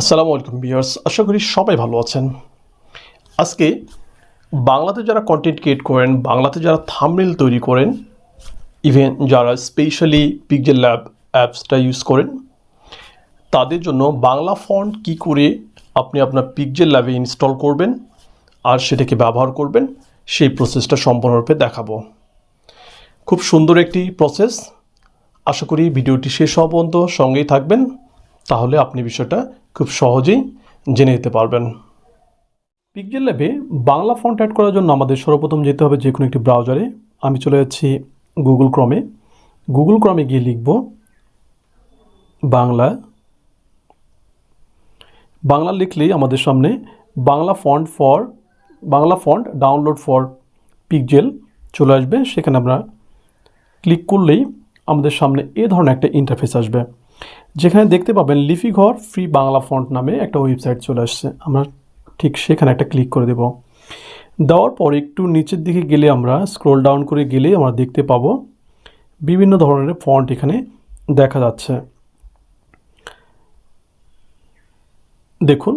আসসালামু আলাইকুম ভিউয়ার্স, আশা করি সবাই ভালো আছেন। আজকে বাংলাতে যারা কন্টেন্ট ক্রিয়েট করেন, বাংলাতে যারা থাম্বনেল তৈরি করেন, ইভেন যারা স্পেশালি পিক্সেলল্যাব অ্যাপসটা ইউজ করেন, তাদের জন্য বাংলা ফন্ট কি করে আপনি আপনার পিক্সেলল্যাবে ইনস্টল করবেন আর সেটাকে ব্যবহার করবেন, সেই প্রসেসটা সম্পূর্ণরূপে দেখাবো। খুব সুন্দর একটি প্রসেস। আশা করি ভিডিওটি শেষ হওয়া পর্যন্ত সঙ্গেই থাকবেন, তাহলে আপনি বিষয়টা খুব সহজেই জেনে নিতে পারবেন। পিক্সেলল্যাবে বাংলা ফন্ট অ্যাড করার জন্য আমাদের সর্বপ্রথম যেতে হবে যে কোনো একটি ব্রাউজারে। আমি চলে যাচ্ছি গুগল ক্রমে। গুগল ক্রমে গিয়ে লিখব বাংলা। বাংলা লিখলেই আমাদের সামনে Bangla font download for pixel চলে আসবে। সেখানে আমরা ক্লিক করলেই আমাদের সামনে এ ধরনের একটা ইন্টারফেস আসবে, যেখানে দেখতে পাবেন লিপি ঘর ফ্রি বাংলা ফন্ট নামে একটা ওয়েবসাইট চলে আসছে। আমরা ঠিক সেখানে একটা ক্লিক করে দেব। দেওয়ার পর একটু নিচের দিকে গেলে, আমরা স্ক্রল ডাউন করে গেলে আমরা দেখতে পাবো বিভিন্ন ধরনের ফন্ট এখানে দেখা যাচ্ছে। দেখুন,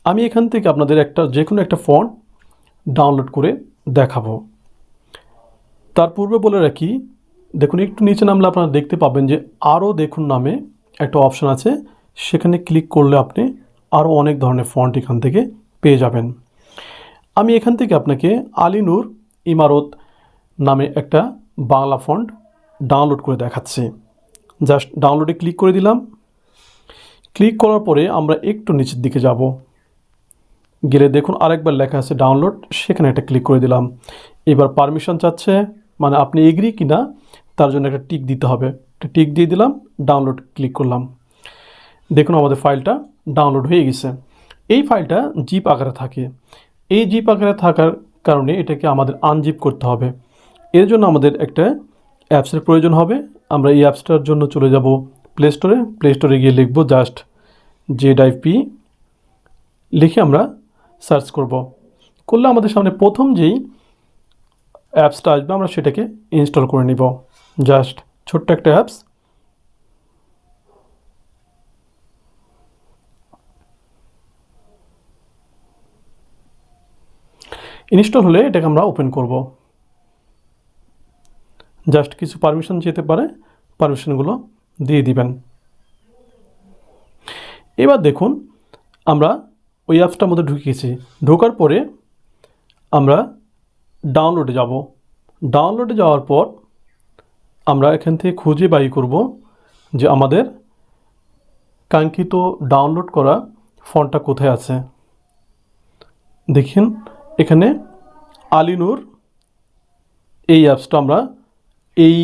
আমি এখান থেকে আপনাদের যে কোনো একটা ফন্ট ডাউনলোড করে দেখাবো। তার পূর্বে বলে রাখি, দেখুন একটু নিচে নামলে আপনারা দেখতে পাবেন যে আরও দেখুন নামে একটা অপশান আছে। সেখানে ক্লিক করলে আপনি আরও অনেক ধরনের ফন্ট এখান থেকে পেয়ে যাবেন। আমি এখান থেকে আপনাকে আলিনুর ইমারত নামে একটা বাংলা ফন্ট ডাউনলোড করে দেখাচ্ছি। জাস্ট ডাউনলোডে ক্লিক করে দিলাম। ক্লিক করার পরে আমরা একটু নিচের দিকে যাব, গেলে দেখুন আরেকবার লেখা আছে ডাউনলোড, সেখানে একটা ক্লিক করে দিলাম। এবার পারমিশন চাচ্ছে, মানে আপনি এগ্রি কিনা তার জন্য একটা টিক দিতে হবে। একটা টিক দিয়ে দিলাম, ডাউনলোড ক্লিক করলাম। দেখুন আমাদের ফাইলটা ডাউনলোড হয়ে গেছে। এই ফাইলটা জিপ আকারে থাকে। এই জিপ আকারে থাকার কারণে এটাকে আমাদের আনজিপ করতে হবে। এর জন্য আমাদের একটা অ্যাপসের প্রয়োজন হবে। আমরা এই অ্যাপসটার জন্য চলে যাব প্লে স্টোরে। প্লে স্টোরে গিয়ে লিখব জাস্ট ZIP লিখে আমরা সার্চ করলে আমাদের সামনে প্রথম যেই অ্যাপসটা আসবে আমরা সেটাকে ইনস্টল করে নিব। জাস্ট ছোট্ট একটা অ্যাপস। ইনস্টল হলে এটাকে আমরা ওপেন করব। জাস্ট কিছু পারমিশন যেতে পারে, পারমিশনগুলো দিয়ে দিবেন। এবার দেখুন আমরা ওই অ্যাপসটার মধ্যে ঢুকিয়েছি। ঢোকার পরে আমরা ডাউনলোডে যাব। ডাউনলোডে যাওয়ার পর আমরা এখান থেকে খুঁজে বাই করব যে আমাদের কাঙ্ক্ষিত ডাউনলোড করা ফন্টটা কোথায় আছে। দেখেন এখানে আলিনুর এই অ্যাপসটা এই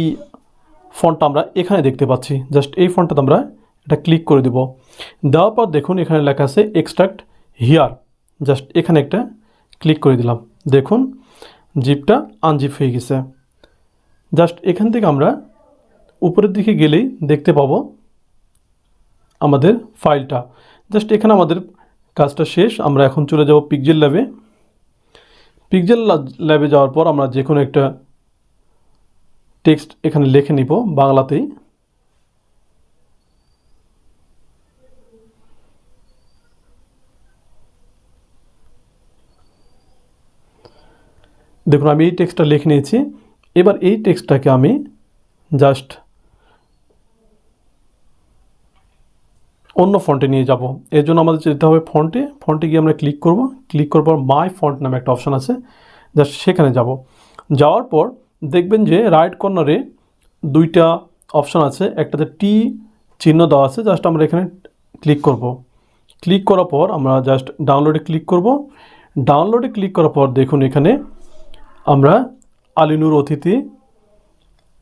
ফন্টটা আমরা এখানে দেখতে পাচ্ছি। জাস্ট এই ফন্টটাতে আমরা এটা ক্লিক করে দেব। দেওয়ার পর দেখুন এখানে লেখা আছে এক্সট্রাক্ট হিয়ার। জাস্ট এখানে একটা ক্লিক করে দিলাম। দেখুন জিপটা আনজিপ হয়ে গেছে। জাস্ট এখান থেকে আমরা উপরের দিকে গেলেই দেখতে পাবো আমাদের ফাইলটা। জাস্ট এখানে আমাদের কাজটা শেষ। আমরা এখন চলে যাব পিক্সেলল্যাবে। পিক্সেলল্যাবে যাওয়ার পর আমরা যে কোনো একটা টেক্সট এখানে লিখে নিব বাংলাতেই। দেখুন আমি এই টেক্সটটা লিখে নিয়েছি। এবার এই টেক্সটটাকে আমি জাস্ট অন্য ফন্টে নিয়ে যাব। এর জন্য আমাদের যেতে হবে ফন্টে গিয়ে আমরা ক্লিক করব। ক্লিক করার পর মাই ফন্ট নামে একটা অপশান আছে, জাস্ট সেখানে যাব। যাওয়ার পর দেখবেন যে রাইট কর্নারে দুইটা অপশান আছে, একটাতে টি চিহ্ন দেওয়া আছে। জাস্ট আমরা এখানে ক্লিক করব। ক্লিক করার পর আমরা জাস্ট ডাউনলোডে ক্লিক করব। ডাউনলোডে ক্লিক করার পর দেখুন এখানে আমরা আলিনুর অতিথি,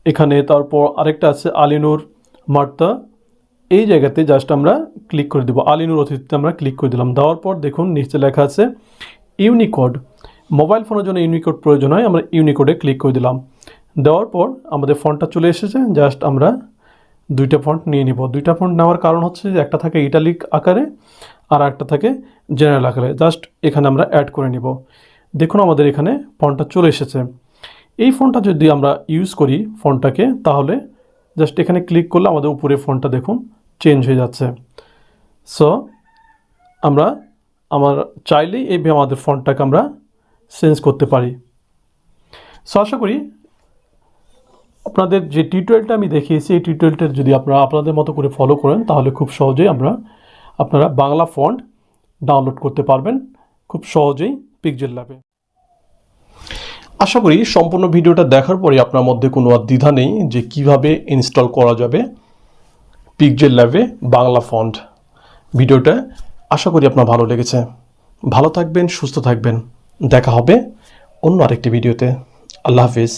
এখানে তারপর আরেকটা আছে আলিনুর মার্তা, এই জায়গাতে জাস্ট আমরা ক্লিক করে দেবো। আলিনুর অতিথিতে আমরা ক্লিক করে দিলাম। দেওয়ার পর দেখুন নিচে লেখা আছে ইউনিকোড। মোবাইল ফোনের জন্য ইউনিকোড প্রয়োজন হয়, আমরা ইউনিকোডে ক্লিক করে দিলাম। দেওয়ার পর আমাদের ফন্টটা চলে এসেছে। জাস্ট আমরা দুইটা ফন্ট নিয়ে নিব। দুইটা ফন্ট নেওয়ার কারণ হচ্ছে যে একটা থাকে ইটালিক আকারে আর একটা থাকে জেনারেল আকারে। জাস্ট এখানে আমরা অ্যাড করে নিব। দেখুন আমাদের এখানে ফন্টটা চলে এসেছে। এই ফন্টটা যদি আমরা ইউজ করি ফন্টটাকে, তাহলে জাস্ট এখানে ক্লিক করলে আমাদের উপরে ফন্টটা দেখুন চেঞ্জ হয়ে যাচ্ছে। সো আমরা চাইলেই এইভাবে আমাদের ফন্টটাকে আমরা চেঞ্জ করতে পারি। সো আশা করি আপনাদের যে টিউটোরিয়ালটা আমি দেখিয়েছি এই টিউটোরিয়ালটা যদি আপনারা আপনাদের মতো করে ফলো করেন তাহলে খুব সহজেই আপনারা বাংলা ফন্ট ডাউনলোড করতে পারবেন খুব সহজেই পিক্সেলল্যাবে। আশা করি সম্পূর্ণ ভিডিওটা দেখার পরে আপনার মধ্যে কোনো আর দ্বিধা নেই যে কিভাবে ইনস্টল করা যাবে পিক্সেলল্যাবে বাংলা ফন্ট। ভিডিওটা আশা করি আপনার ভালো লেগেছে। ভালো থাকবেন, সুস্থ থাকবেন। দেখা হবে অন্য আরেকটি ভিডিওতে। আল্লাহ হাফিজ।